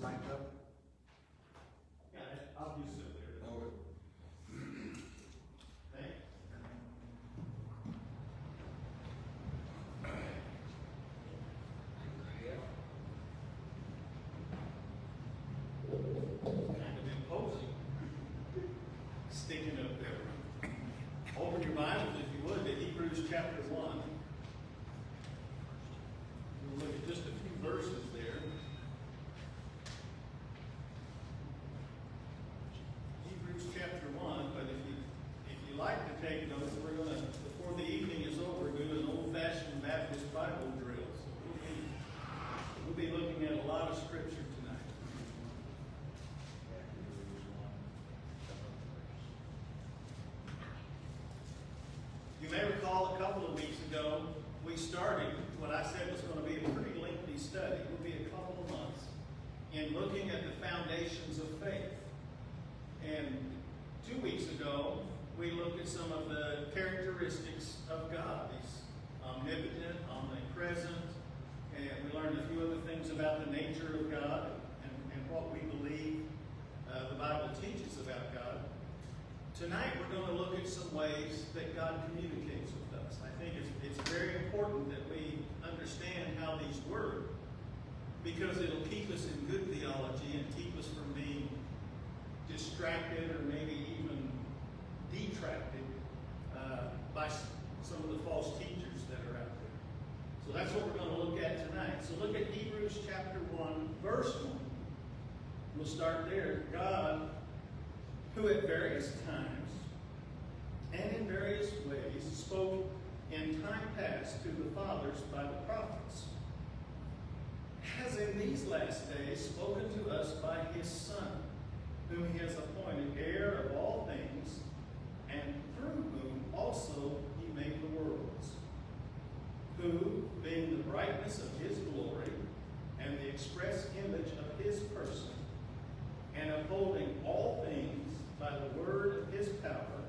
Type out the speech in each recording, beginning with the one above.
mic up? Yeah, I'll do so there. Okay. Thanks. Kind of imposing. Sticking up there. Open your Bibles, if you would, to Hebrews chapter 1. We'll look at just a few verses there. Hebrews chapter 1, but if you like to take notes, we're going to, before the evening is over, do an old-fashioned Baptist Bible drill. So we'll be looking at a lot of scripture tonight. You may recall a couple of weeks ago, we started what I said was going to be a pretty lengthy study. It will be a couple of months in looking at the foundations of faith. And 2 weeks ago, we looked at some of the characteristics of God. He's omnipotent, omnipresent, and we learned a few other things about the nature of God and what we believe the Bible teaches about God. Tonight, we're going to look at some ways that God communicates with us. I think it's very important that we understand how these work, because it'll keep us in good theology and keep us from being distracted or maybe even detracted by some of the false teachers that are out there. So that's what we're going to look at tonight. So look at Hebrews chapter 1, verse 1. We'll start there. God, who at various times and in various ways spoke in time past to the fathers by the prophets, has in these last days spoken to us by his Son, whom he has appointed heir of all things, and through whom also he made the worlds, who, being the brightness of his glory and the express image of his person, and upholding all things by the word of his power,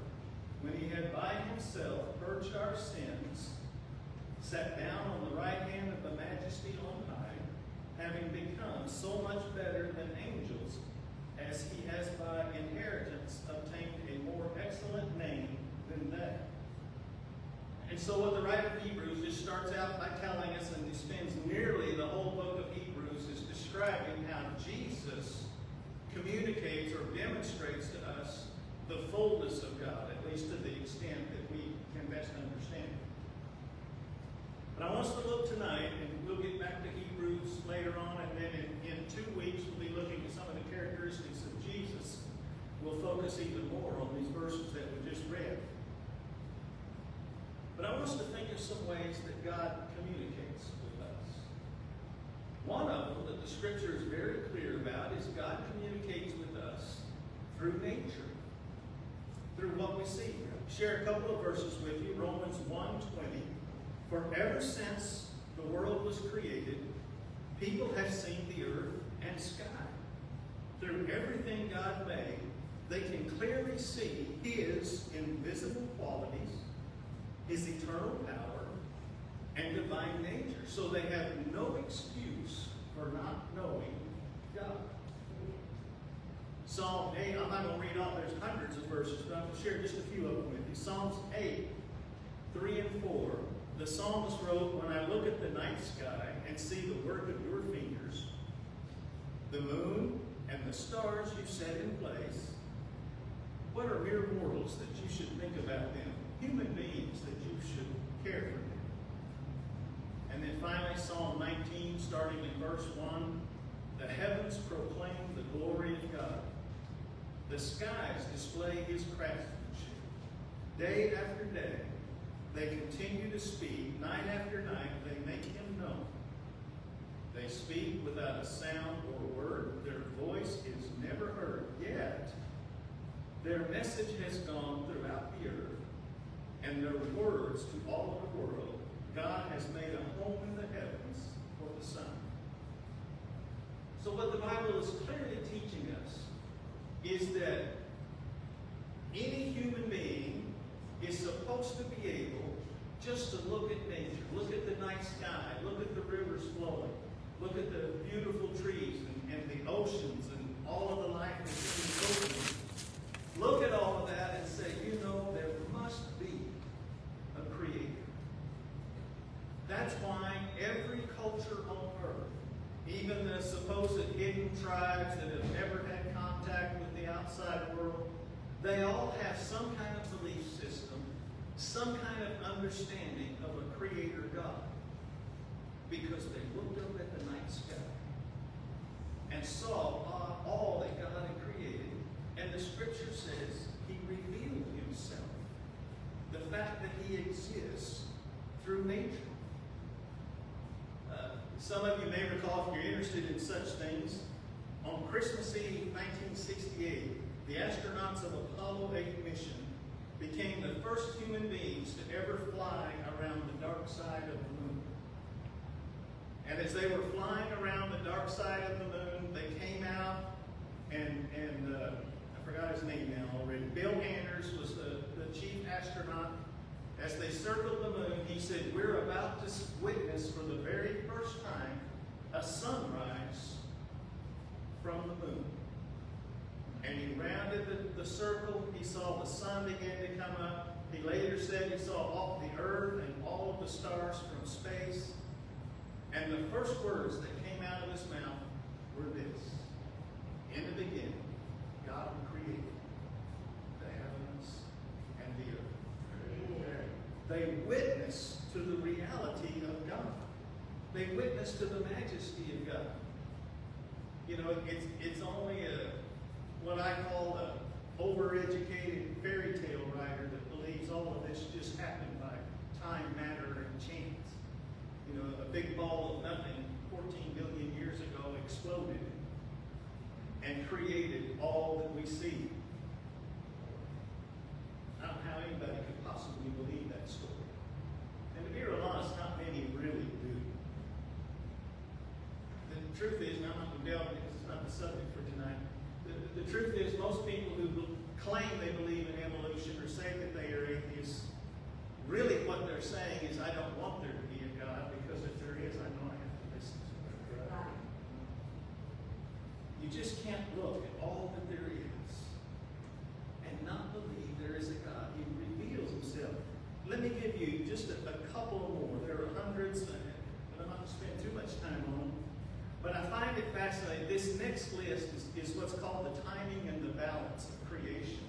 when he had by himself purged our sins, sat down on the right hand of the majesty on high, having become so much better than angels, as he has by inheritance obtained a more excellent name than that. And so what the writer of Hebrews just starts out by telling us, and he spends nearly the whole book of Hebrews is describing how Jesus communicates or demonstrates to us the fullness of God, at least to the extent that we can best understand it. But I want us to look tonight, and we'll get back to Hebrews later on, and then in 2 weeks we'll be looking at some of the characteristics of Jesus. We'll focus even more on these verses that we just read. But I want us to think of some ways that God communicates with us. One of them that the Scripture is very clear about is God communicates with us through nature, through what we see. Share a couple of verses with you. Romans 1:20. For ever since the world was created, people have seen the earth and sky. Through everything God made, they can clearly see his invisible qualities, his eternal power, and divine nature. So they have no excuse for not knowing God. Psalm 8, I'm not going to read all, there's hundreds of verses, but I'm going to share just a few of them with you. Psalms 8, 3 and 4. The psalmist wrote, when I look at the night sky and see the work of your fingers, the moon and the stars you set in place, what are mere mortals that you should think about them? Human beings that you should care for them. And then finally, Psalm 19, starting in verse 1, the heavens proclaim the glory of God. The skies display his craftsmanship. Day after day, they continue to speak. Night after night, they make him known. They speak without a sound or word. Their voice is never heard. Yet, their message has gone throughout the earth, and their words to all of the world. God has made a home in the heavens for the sun. So what the Bible is clearly teaching us is that any human being is supposed to be able just to look at nature, look at the night sky, look at the rivers flowing, look at the beautiful trees and the ocean tribes that have never had contact with the outside world. They all have some kind of belief system, some kind of understanding of a creator God, because they looked up at the night sky and saw all that God had created. And the scripture says he revealed himself, the fact that he exists through nature. Some of you may recall, if you're interested in such things, on Christmas Eve 1968, the astronauts of Apollo 8 mission became the first human beings to ever fly around the dark side of the moon. And as they were flying around the dark side of the moon, they came out, and I forgot his name now already. Bill Anders was the chief astronaut. As they circled the moon, he said, we're about to witness for the very first time a sunrise from the moon. And he rounded the circle. He saw the sun begin to come up. He later said he saw all the earth and all of the stars from space. And the first words that came out of his mouth were this: in the beginning, God created the heavens and the earth. They witnessed to the reality of God. They witnessed to the majesty of God. You know, it's only what I call a overeducated fairy tale writer that believes all of this just happened by time, matter, and chance. You know, a big ball of nothing 14 billion years ago exploded and created all that we see. I don't know how anybody could possibly believe that story. And to be real honest, not many really do. The truth is, and I'm not going to delve into this, it's not the subject for tonight. The truth is, most people who claim they believe in evolution or say that they are atheists, really what they're saying is, I don't want there to be a God, because if there is, I know I have to listen to it. You just can't look at all that there is and not believe there is a God. He reveals himself. Let me give you just a couple more. There are hundreds, but I'm not going to spend too much time on them. But I find it fascinating. This next list is what's called the timing and the balance of creation.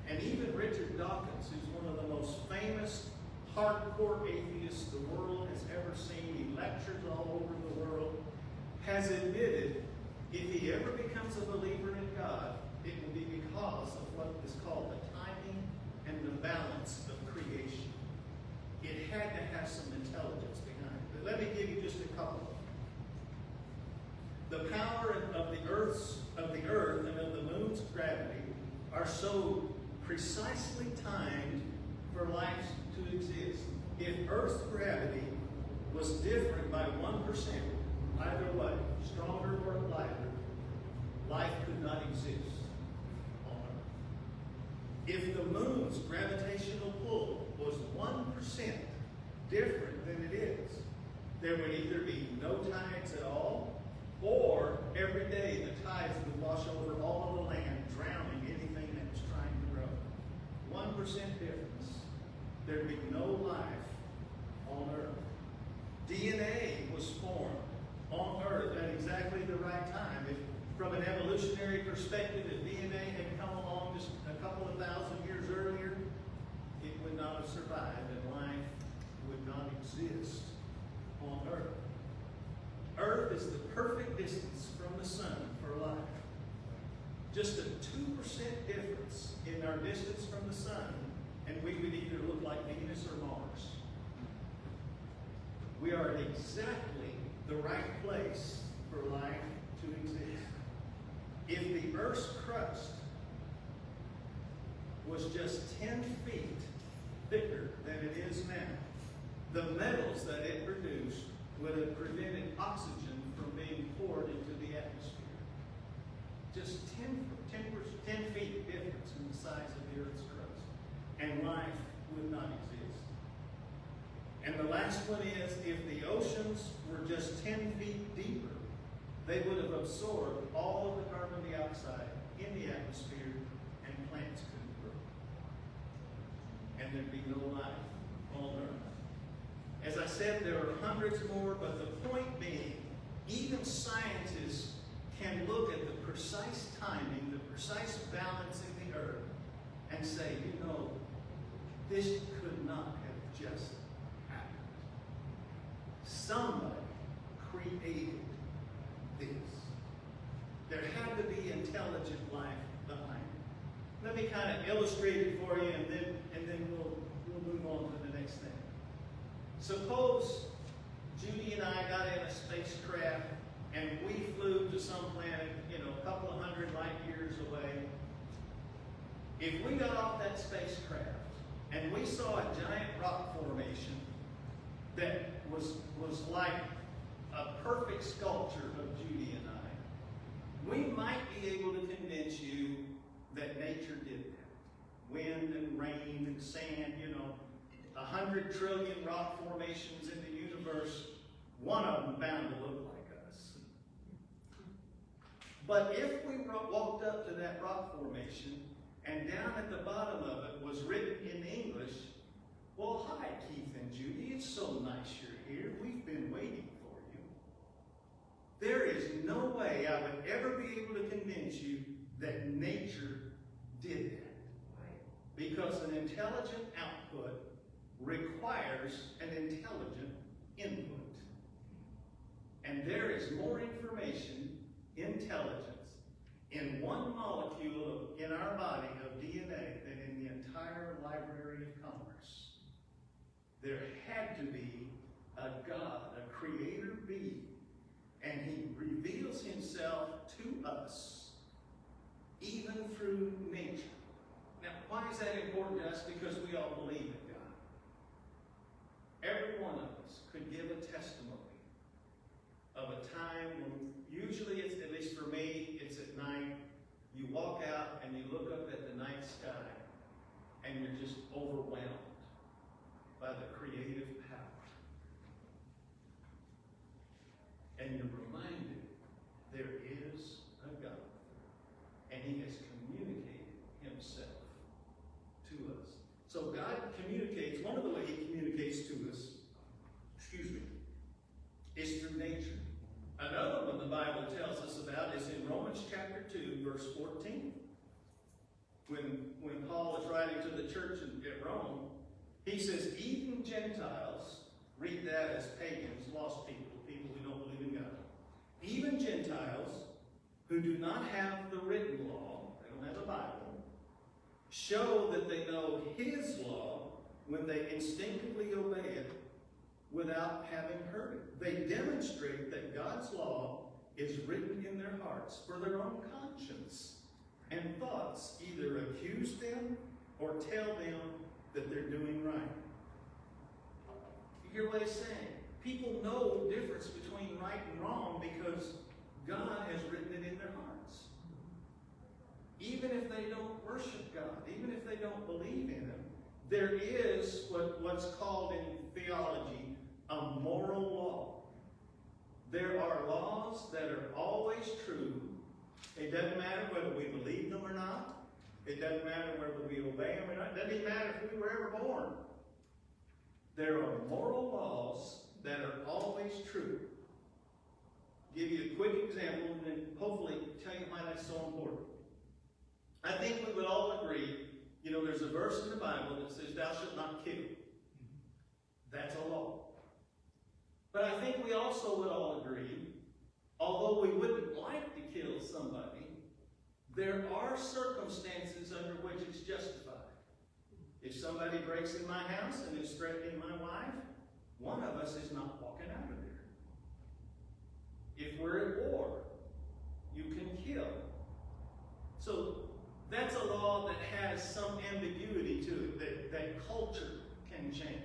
And even Richard Dawkins, who's one of the most famous hardcore atheists the world has ever seen, he lectures all over the world, has admitted if he ever becomes a believer in God, it will be because of what is called the timing and the balance of creation. It had to have some intelligence behind it. But let me give you just a couple. The power of the earth and of the moon's gravity are so precisely timed for life to exist. If Earth's gravity was different by 1%, either way, stronger or lighter, life could not exist on Earth. If the moon's gravitational pull was 1% different than it is, there would either be no tides at all, or every day the tides would wash over all of the land, drowning anything that was trying to grow. 1% difference. There'd be no life on Earth. DNA was formed on Earth at exactly the right time. If, from an evolutionary perspective, if DNA had come along just a couple of thousand years earlier, it would not have survived and life would not exist on Earth. Earth is the perfect distance from the sun for life. Just a 2% difference in our distance from the sun, and we would either look like Venus or Mars. We are in exactly the right place for life to exist. If the Earth's crust was just 10 feet thicker than it is now, the metals that it produced would have prevented oxygen from being poured into the atmosphere. Just 10 feet difference in the size of the Earth's crust. And life would not exist. And the last one is, if the oceans were just 10 feet deeper, they would have absorbed all of the carbon dioxide in the atmosphere and plants couldn't grow. And there'd be no life on Earth. As I said, there are hundreds more, but the point being, even scientists can look and say, you know, this could not have just happened. Somebody created this. There had to be intelligent life behind it. Let me kind of illustrate it for you, and then we'll move on to the next thing. Suppose Judy and I got in a spacecraft and we flew to some planet, you know, a couple of hundred light years away. If we got off that spacecraft and we saw a giant rock formation that was like a perfect sculpture of Judy and I, we might be able to convince you that nature did that. Wind and rain and sand, you know, 100 trillion rock formations in the universe, one of them bound to look like us. But if we walked up to that rock formation and down at the bottom of it was written in English, well, hi, Keith and Judy, it's so nice you're here. We've been waiting for you. There is no way I would ever be able to convince you that nature did that. Because an intelligent output requires an intelligent input. And there is more information, intelligence, in one molecule in our body of DNA than in the entire Library of Congress. There had to be a God, a creator being, and he reveals himself to us even through nature. Now, why is that important to us? Because we all believe in God. Every one of us could give a testimony of a time when, usually it's, at least for me, it's at night, you walk out and you look up at the night sky and you're just overwhelmed by the creative power. And you're reminded there is a God, and he has communicated himself to us. So God communicates, one of the ways he communicates to us, is through nature. Another one the Bible tells us about is in Romans chapter 2, verse 14. When Paul is writing to the church at Rome, he says, even Gentiles, read that as pagans, lost people, people who don't believe in God. Even Gentiles who do not have the written law, they don't have the Bible, show that they know his law when they instinctively obey it without having heard it. They demonstrate that God's law is written in their hearts for their own conscience, and thoughts either accuse them or tell them that they're doing right. You hear what he's saying? People know the difference between right and wrong because God has written it in their hearts. Even if they don't worship God, even if they don't believe in him, there is what's called in theology a moral law. There are laws that are always true. It doesn't matter whether we believe them or not. It doesn't matter whether we obey them or not. It doesn't even matter if we were ever born. There are moral laws that are always true. I'll give you a quick example and then hopefully tell you why that's so important. I think we would all agree, you know, there's a verse in the Bible that says, thou shalt not kill. That's a law. But I think we also would all agree, although we wouldn't like to kill somebody, there are circumstances under which it's justified. If somebody breaks in my house and is threatening my wife, one of us is not walking out of there. If we're at war, you can kill. So that's a law that has some ambiguity to it, that culture can change.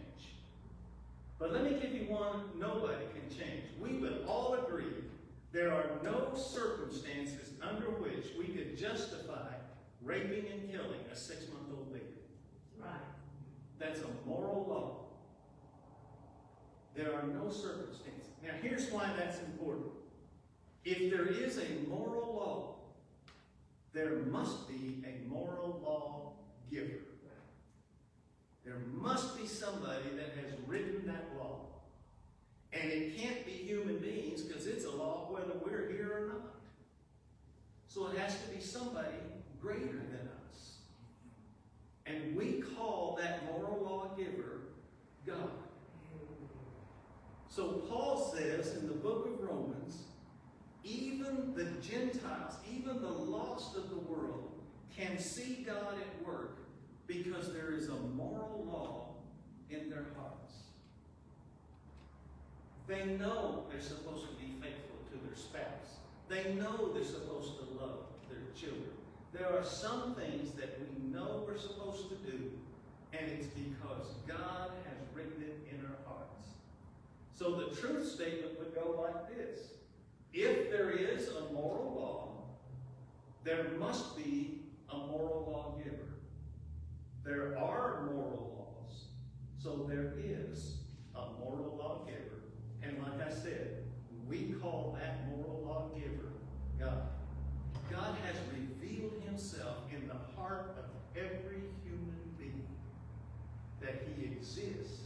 But let me give you one nobody can change. We would all agree there are no circumstances under which we could justify raping and killing a 6-month-old baby. Right. That's a moral law. There are no circumstances. Now here's why that's important. If there is a moral law, there must be a moral law giver. There must be somebody that has written that law. And it can't be human beings because it's a law whether we're here or not. So it has to be somebody greater than us. And we call that moral lawgiver God. So Paul says in the book of Romans, even the Gentiles, even the lost of the world, can see God at work because there is a moral law in their hearts. They know they're supposed to be faithful to their spouse. They know they're supposed to love their children. There are some things that we know we're supposed to do, and it's because God has written it in our hearts. So the truth statement would go like this. If there is a moral law, there must be a moral lawgiver. There are moral laws, so there is a moral lawgiver. And like I said, we call that moral lawgiver God. God has revealed himself in the heart of every human being, that he exists,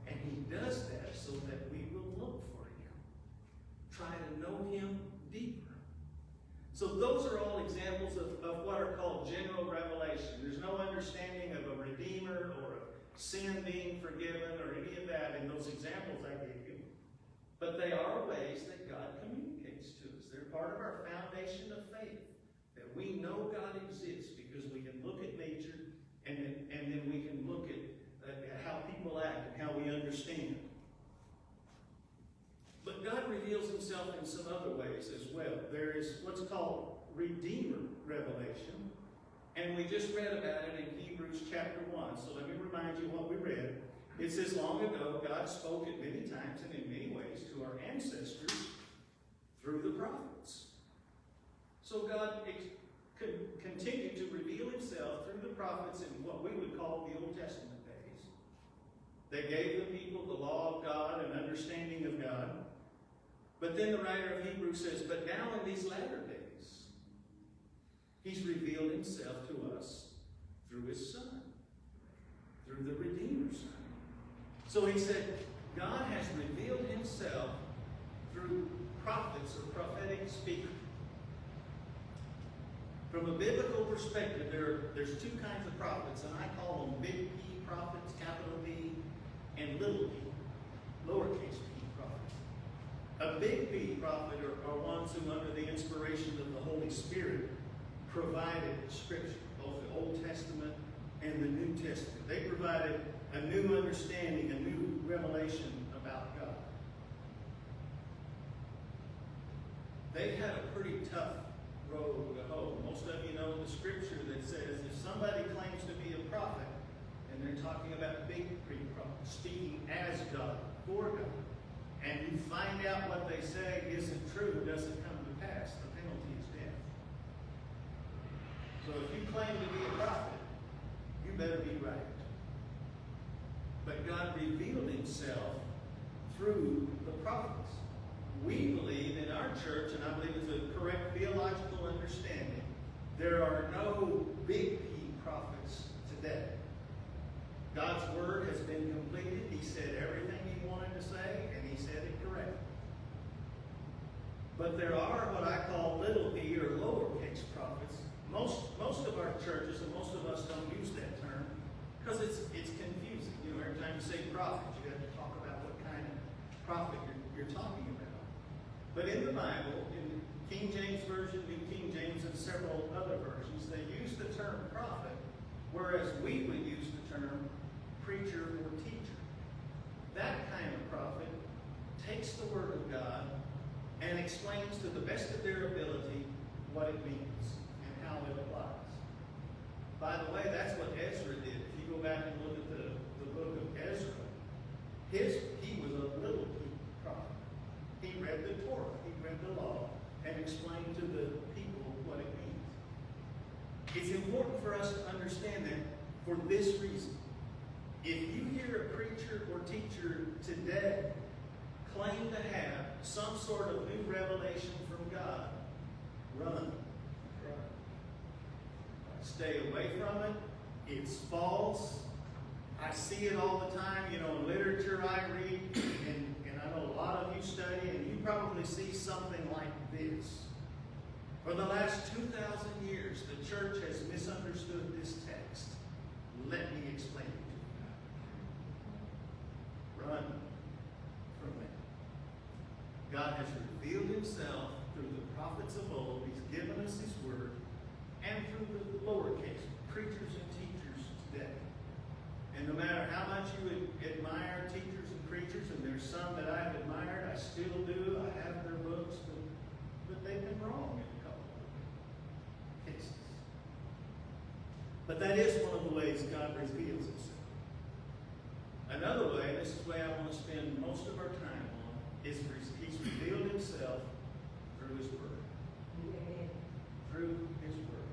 and he does that so that we will look for him, try to know him deeper. So those are all examples of what are called general revelation. There's no understanding of a redeemer or of sin being forgiven or any of that in those examples I gave you. But they are ways that God communicates to us. They're part of our foundation of faith, that we know God exists because we can look at nature and then we can look at how people act and how we understand. But God reveals himself in some other ways as well. There is what's called Redeemer revelation, and we just read about it in Hebrews chapter 1. So let me remind you what we read. It says, long ago, God spoke at many times and in many ways to our ancestors through the prophets. So God continued to reveal himself through the prophets in what we would call the Old Testament days. They gave the people the law of God and understanding of God. But then the writer of Hebrews says, but now in these latter days, he's revealed himself to us through his Son, through the Redeemer's Son. So he said, God has revealed himself through prophets or prophetic speakers. From a biblical perspective, there's two kinds of prophets, and I call them big P prophets, capital B, and little p, lowercase p prophets. A big P prophet are ones who, under the inspiration of the Holy Spirit, provided Scripture, both the Old Testament and the New Testament. They provided a new understanding, a new revelation about God. They had a pretty tough road to hoe. Most of you know the scripture that says if somebody claims to be a prophet, and they're talking about big prophets, speaking as God, for God, and you find out what they say isn't true, doesn't come to pass, the penalty is death. So if you claim to be a prophet, you better be right. But God revealed himself through the prophets. We believe in our church, and I believe it's a correct theological understanding, there are no big P prophets today. God's word has been completed. He said everything he wanted to say, and he said it correctly. But there are what I call little p or lowercase prophets. Most of our churches and most of us don't use that term because it's confusing. You know, every time you say prophet, you have to talk about what kind of prophet you're talking about. But in the Bible, in King James Version, New King James, and several other versions, they use the term prophet, whereas we would use the term preacher or teacher. That kind of prophet takes the Word of God and explains to the best of their ability what it means and how it applies. By the way, that's what Ezra did. If you go back and look at the book of Ezra, he was a little prophet. He read the Torah, he read the law, and explained to the people what it means. It's important for us to understand that for this reason. If you hear a preacher or teacher today claim to have some sort of new revelation from God, run. Stay away from it. It's false. I see it all the time, you know, in literature I read, and I know a lot of you study, and you probably see something like this. For the last 2,000 years, the church has misunderstood this text. Let me explain it to you. Run from that. God has revealed himself through the prophets of old. He's given us his word. And through the lowercase, preachers and teachers today. And no matter how much you would admire teachers and preachers, and there's some that I've admired, I still do, I have their books, but they've been wrong in a couple of cases. But that is one of the ways God reveals himself. Another way, this is the way I want to spend most of our time on, is he's revealed himself through his word. Through his word.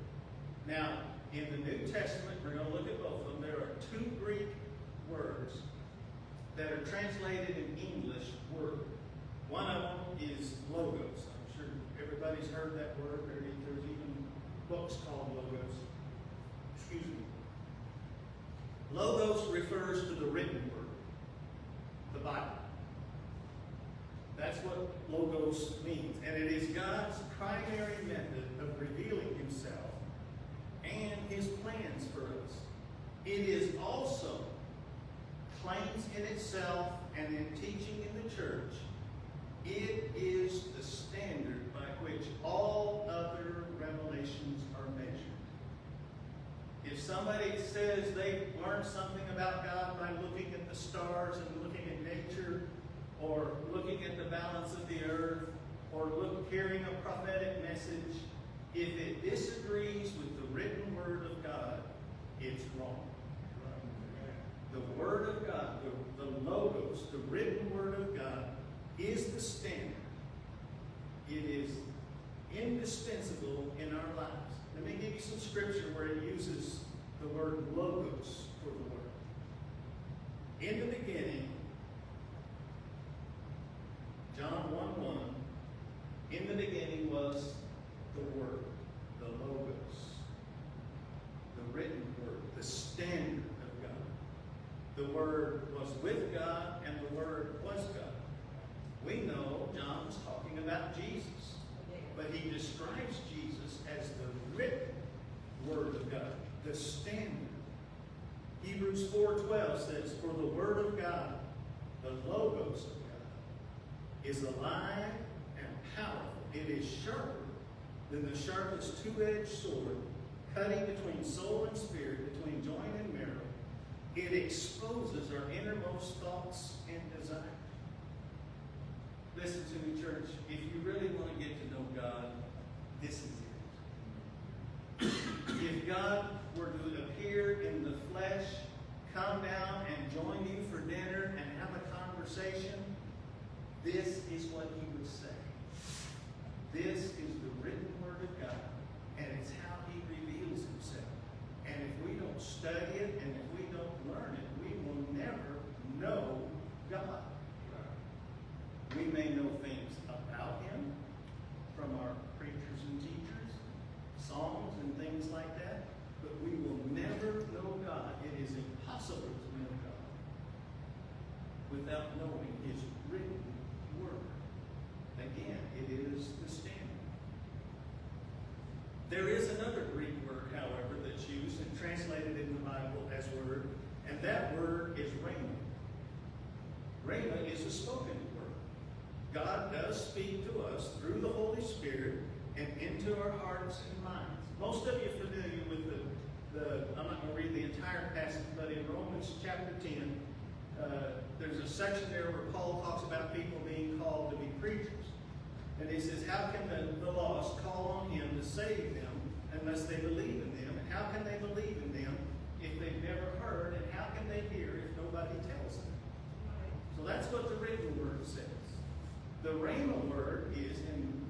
Now, in the New Testament, we're going to look at both of them. There are two Greek words that are translated in English word. One of them is logos. I'm sure everybody's heard that word. There's even books called logos. Excuse me. Logos refers to the written word, the Bible. That's what logos means. And it is God's primary method of revealing himself and his plans for us. It is also claims in itself and in teaching in the church. It is the standard by which all other revelations are measured. If somebody says they've learned something about God by looking at the stars and looking at nature, or looking at the balance of the earth, or hearing a prophetic message, if it disagrees with the written word of God, it's wrong. The word of God, the logos, the written word of God, is the standard. It is indispensable in our lives. Let me give you some scripture where it uses the word logos for the word. In the beginning, John 1:1, in the beginning was the Word, the Logos, the written Word, the standard of God. The Word was with God, and the Word was God. We know John was talking about Jesus, but he describes Jesus as the written Word of God, the standard. Hebrews 4:12 says, "For the Word of God, the Logos of God, is alive and powerful. It is sharper than the sharpest two-edged sword, cutting between soul and spirit, between joint and marrow. It exposes our innermost thoughts and desires." Listen to me, church. If you really want to get to know God, this is it. If God were to appear in the flesh, come down and join you for dinner and have a conversation, this is what he would say. This is the written word of God, and it's how he reveals himself. And if we don't study it, and if we don't learn it, we will never know God. We may know things about him from our preachers and teachers, songs and things like that, but we will never know God. It is impossible to know God without knowing his written word. Again, it is the standard. There is another Greek word, however, that's used and translated in the Bible as word, and that word is rhema. Rhema is a spoken word. God does speak to us through the Holy Spirit and into our hearts and minds. Most of you are familiar with I'm not going to read the entire passage, but in Romans chapter 10, there's a section there where Paul talks about people being called to be preachers. And he says, how can the lost call on him to save them unless they believe in them? And how can they believe in them if they've never heard? And how can they hear if nobody tells them? So that's what the written word says. The rhema word is in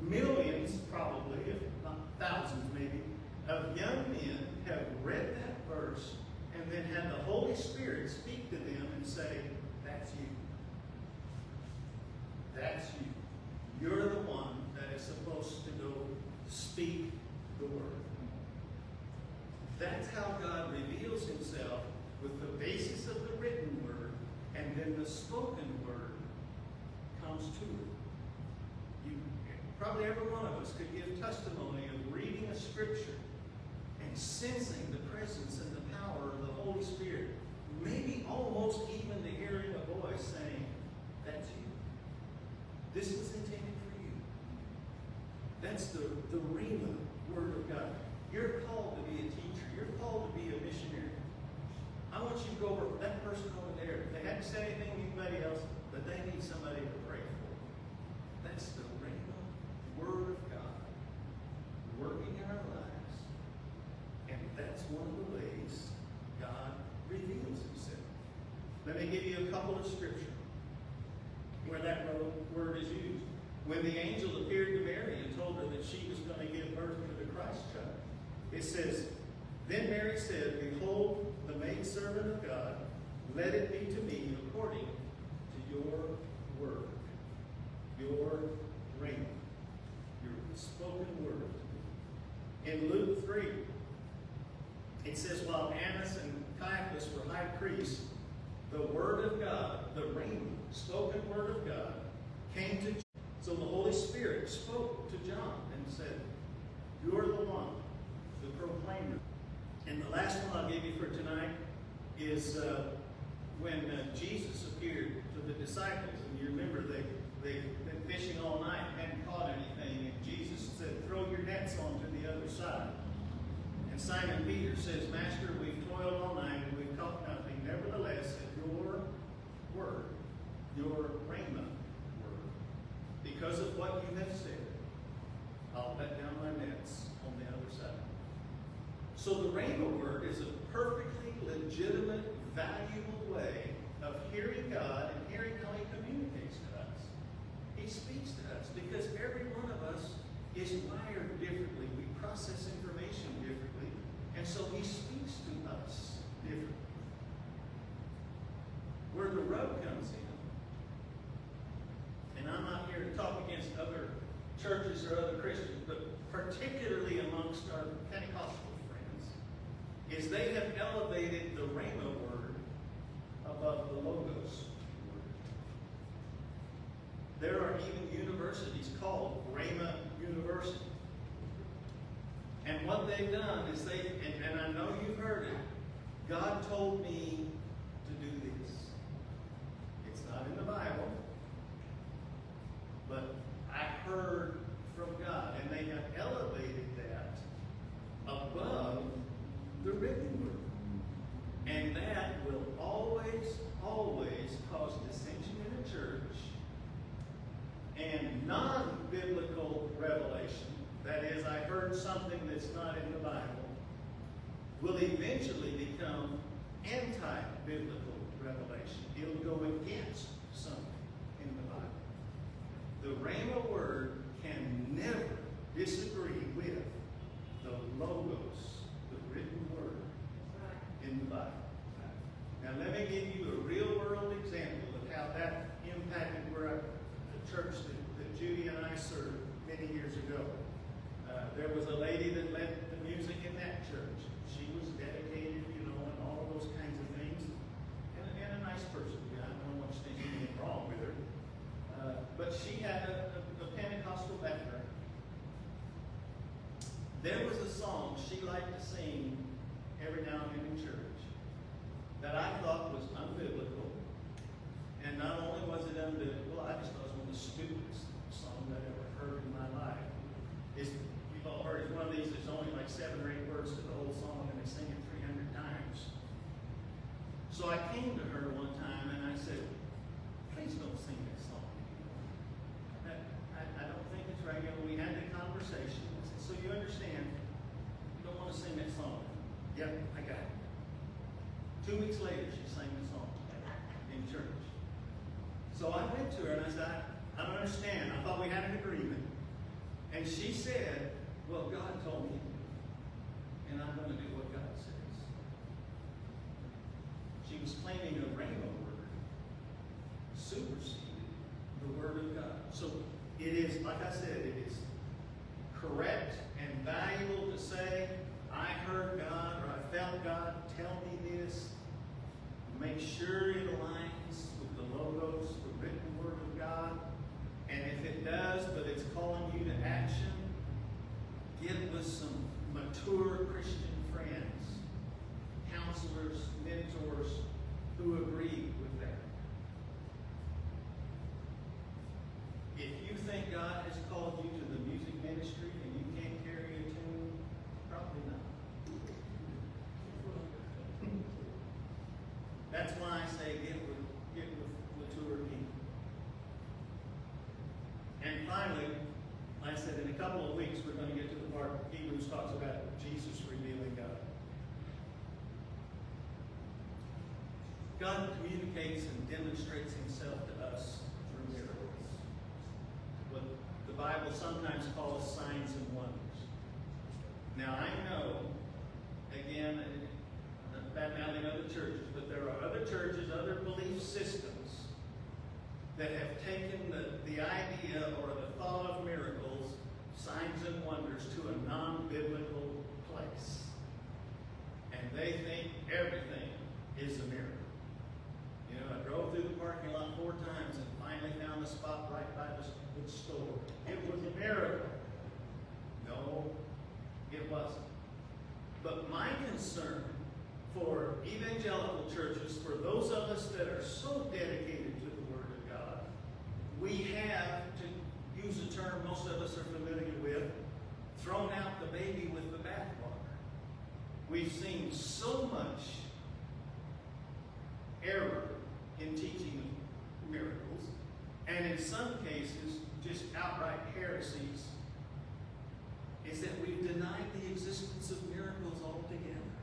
millions, probably, if not thousands maybe, of young men have read that verse and then had the Holy Spirit speak to them and say, that's you. That's you. You're the one that is supposed to go speak the word. That's how God reveals himself, with the basis of the written word, and then the spoken word comes to it. Probably every one of us could give testimony of reading a scripture and sensing the presence and the Holy Spirit. Maybe almost even the hearing a voice saying, that's you. This was intended for you. That's the Rhema Word of God. You're called to be a teacher. You're called to be a missionary. I want you to go over that person over there. They hadn't said anything to anybody else, but they need somebody to pray for. That's the Rhema Word of God working in our lives. And that's one of the ways God reveals himself. Let me give you a couple of scriptures where that word is used. When the angel appeared to Mary and told her that she was going to give birth to the Christ child, it says, then Mary said, behold, the maidservant of God, let it be to me according to your word, your rhema, your spoken word. In Luke 3, it says, while Annas and Caiaphas were high priests, the word of God, the rhema, spoken word of God, came to John. So the Holy Spirit spoke to John and said, you're the one, the proclaimer. And the last one I'll give you for tonight is when Jesus appeared to the disciples. And you remember they've been fishing all night and hadn't caught anything. And Jesus said, throw your nets onto the other side. And Simon Peter says, Master, we've toiled all night and we've caught nothing. Nevertheless, at your word, your rhema word, because of what you have said, I'll let down my nets on the other side. So the rhema word is a perfectly legitimate, valuable way of hearing God and hearing how he communicates to us. He speaks to us because every one of us is wired differently. We process information differently. And so he speaks to us differently. Where the rub comes in, and I'm not here to talk against other churches or other Christians, but particularly amongst our Pentecostal friends, is they have elevated the rhema word above the logos word. There are even universities called Rhema University. And what they've done is and I know you've heard it, God told me to do this. It's not in the Bible, but I heard from God. And they have elevated that above the written word. And that will always, always cause dissension in a church. And non-biblical revelation, that is, I heard something that's not in the Bible, will eventually become anti-biblical revelation. It'll go against something in the Bible. The Rhema word can never disagree with the logos, the written word in the Bible. Now let me give you a real world example of how that impacted the church that Judy and I served many years ago. There was a lady that led the music in that church. She was dedicated, and all of those kinds of things. And a nice person. I don't want to think anything wrong with her. But she had a Pentecostal background. There was a song she liked to sing every now and then in church that I thought was unbiblical. And not only was it unbiblical, I just thought it was one of the stupidest songs I'd ever heard in my life. You've all heard it's one of these, there's only like 7 or 8 words to the whole song, and they sing it 300 times. So I came to her one time and I said, please don't sing that song anymore. I don't think it's right. We had the conversation. I said, so you understand, you don't want to sing that song. Yep, I got it. 2 weeks later, she sang the song in church. So I went to her and I said, I don't understand. I thought we had an agreement. And she said, well, God told me, and I'm going to do what God says. She was claiming a rhema word superseded the word of God. So it is, like I said, it is correct and valuable to say, I heard God or I felt God tell me this. Make sure it aligns with the logos, the written word of God. And if it does, but it's calling you to action, get with some mature Christian friends. counselors, mentors who agree with that. If you think God has called you to the music ministry and you can't carry a tune, probably not. That's why I say get with mature people. And finally, like I said, in a couple of weeks we're going to get to the part Hebrews talks about Jesus revealing God. God communicates and demonstrates himself to us through miracles. What the Bible sometimes calls signs and wonders. Now I know, again, not bad-mouthing other churches, but there are other churches, other belief systems that have taken the idea or the thought of miracles, signs and wonders, to a non-biblical place. And they think everything is a miracle. You know, I drove through the parking lot 4 times and finally found the spot right by the store. It was a miracle. No, it wasn't. But my concern for evangelical churches, for those of us that are so dedicated to the Word of God, we have, to use a term most of us are familiar with, thrown out the baby with the bathwater. We've seen so much error in teaching miracles, and in some cases, just outright heresies, is that we've denied the existence of miracles altogether.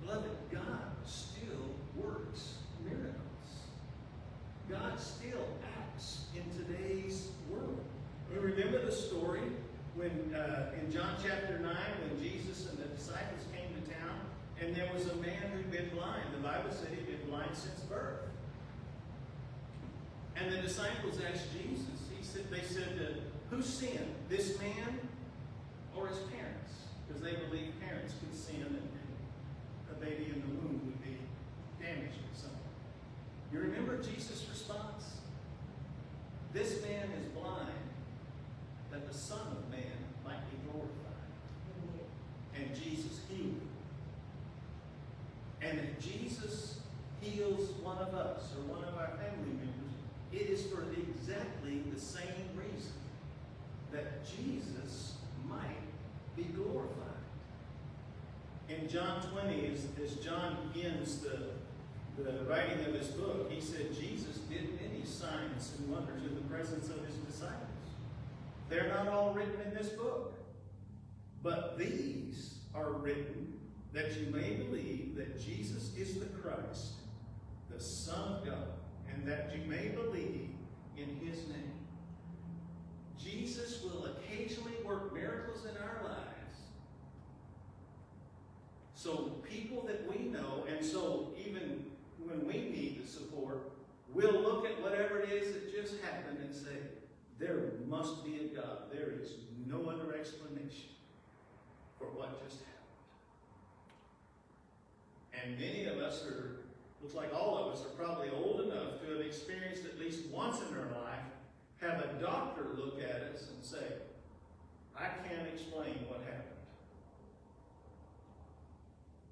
Beloved, God still works miracles. God still acts in today's world. You remember the story when in John chapter 9, when Jesus and the disciples came to town, and there was a man who'd been blind. The Bible said he'd been blind since birth. And the disciples asked Jesus, they said, who sinned, this man or his parents? Because they believed parents could sin and a baby in the womb would be damaged or something. You remember Jesus' response? This man is blind that the Son of Man might be glorified. And Jesus healed him. And if Jesus heals one of us or one of our family members, it is for exactly the same reason, that Jesus might be glorified. In John 20, as John ends the writing of his book, he said Jesus did many signs and wonders in the presence of his disciples. They're not all written in this book, but these are written that you may believe that Jesus is the Christ, the Son of God, and that you may believe in his name. Jesus will occasionally work miracles in our lives. So people that we know, and so even when we need the support, we'll look at whatever it is that just happened and say, there must be a God. There is no other explanation for what just happened. And many of us are, looks like all of us are probably old enough to have experienced at least once in our life, have a doctor look at us and say, I can't explain what happened.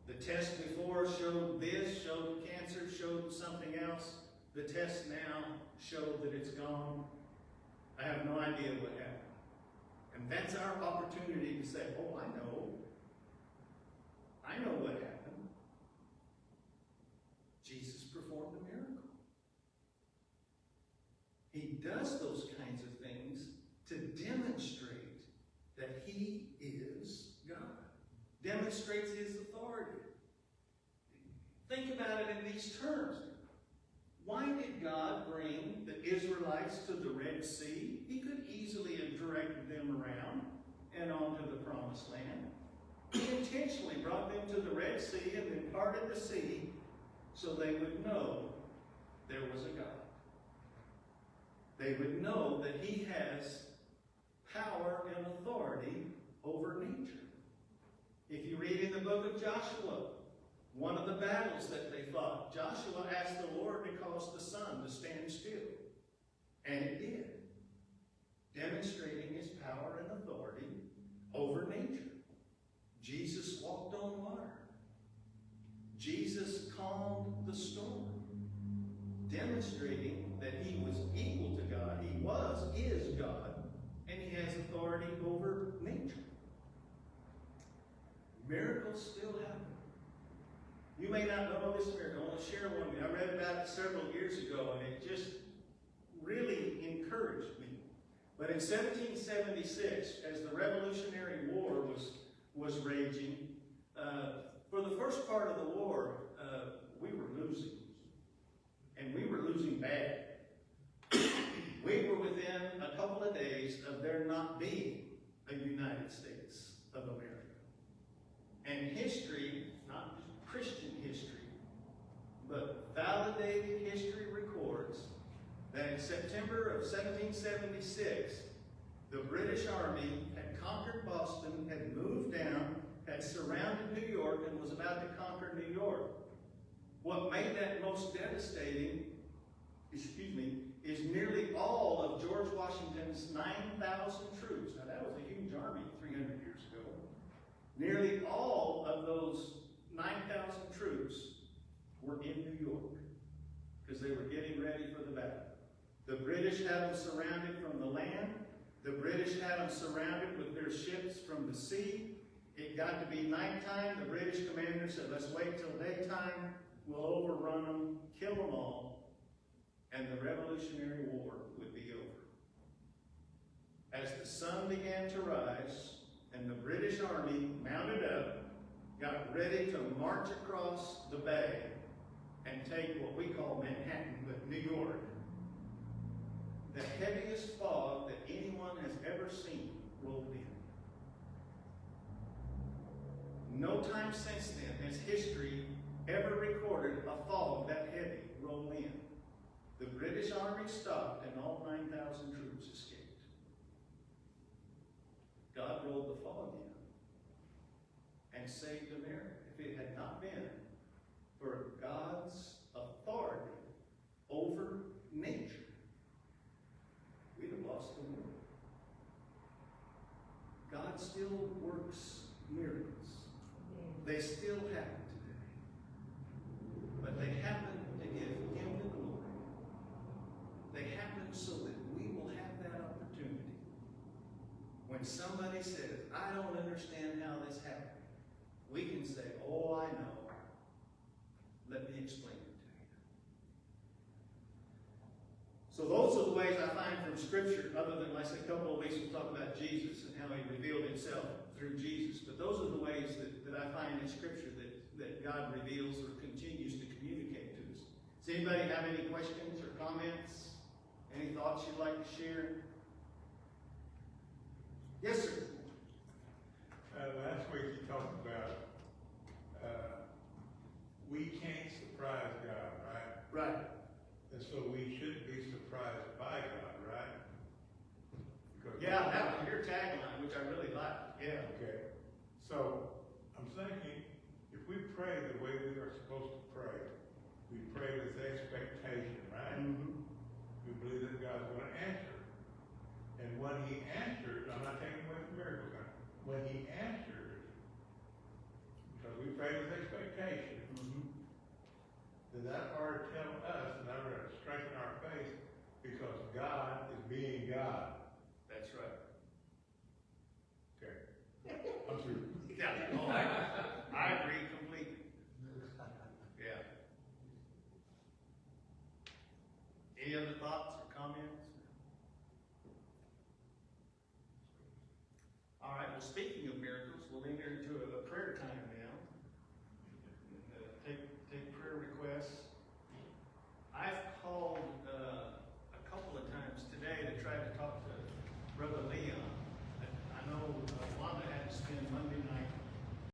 The test before showed this, showed cancer, showed something else. The tests now show that it's gone. I have no idea what happened. And that's our opportunity to say, oh, I know. I know what happened. Jesus performed a miracle. He does those kinds of things to demonstrate that he is God. Demonstrates his authority. Think about it in these terms. Why did God bring the Israelites to the Red Sea? He could easily have directed them around and onto the Promised Land. He intentionally brought them to the Red Sea and then parted the sea so they would know there was a God. They would know that he has power and authority over nature. If you read in the book of Joshua, one of the battles that they fought, Joshua asked the Lord to cause the sun to stand still. And it did, demonstrating his power and authority over nature. Jesus walked on water. Jesus calmed the storm, demonstrating that he was equal to God. He is God, and he has authority over nature. Miracles still happen. You may not know this miracle. I want to share one with you. I read about it several years ago, and it just really encouraged me. But in 1776, as the Revolutionary War was raging, for the first part of the war, we were losing. And we were losing bad. We were within a couple of days of there not being a United States of America. And history, not Christian history, but validated history records that in September of 1776, the British Army had conquered Boston, had moved down, had surrounded New York, and was about to conquer New York. What made that most devastating, is nearly all of George Washington's 9,000 troops. Now that was a huge army 300 years ago. Nearly all of those 9,000 troops were in New York because they were getting ready for the battle. The British had them surrounded from the land. The British had them surrounded with their ships from the sea. It got to be nighttime. The British commander said, let's wait till daytime. We'll overrun them, kill them all, and the Revolutionary War would be over. As the sun began to rise, and the British Army mounted up, got ready to march across the bay and take what we call Manhattan, but New York, the heaviest fog that anyone has ever seen rolled in. No time since then has history ever recorded a fog that heavy roll in. The British Army stopped and all 9,000 troops escaped. God rolled the fog in and saved America. If it had not been for God's authority over nature, we'd have lost the war. God still works miracles. They still happen today. But they happen to give him the glory. They happen so that we will have that opportunity. When somebody says, I don't understand how this happened, we can say, oh, I know. Let me explain it to you. So those are the ways I find from Scripture, other than, like I said, a couple of weeks we'll talk about Jesus and how he revealed himself through Jesus. But those are the ways that I find in Scripture that God reveals or continues to communicate to us. Does anybody have any questions or comments? Any thoughts you'd like to share? Yes, sir. Last week you talked about we can't surprise God, right? Right. And so we shouldn't be surprised by God, right? Because Yeah, that was your tagline, which I really liked. Yeah. Okay. So I'm thinking, if we pray the way we are supposed to pray, we pray with expectation, right? Mm-hmm. We believe that God's going to answer. And when he answers, I'm not taking away from miracles now. When he answers, because we pray with expectation, then that ought to tell us, and that ought to strengthen our faith, because God is being God. That's right. Okay. I'm through. Yeah. Oh, I agree completely. Yeah. Any other thoughts or comments? All right. Well, speaking of miracles, we'll enter into a prayer time now.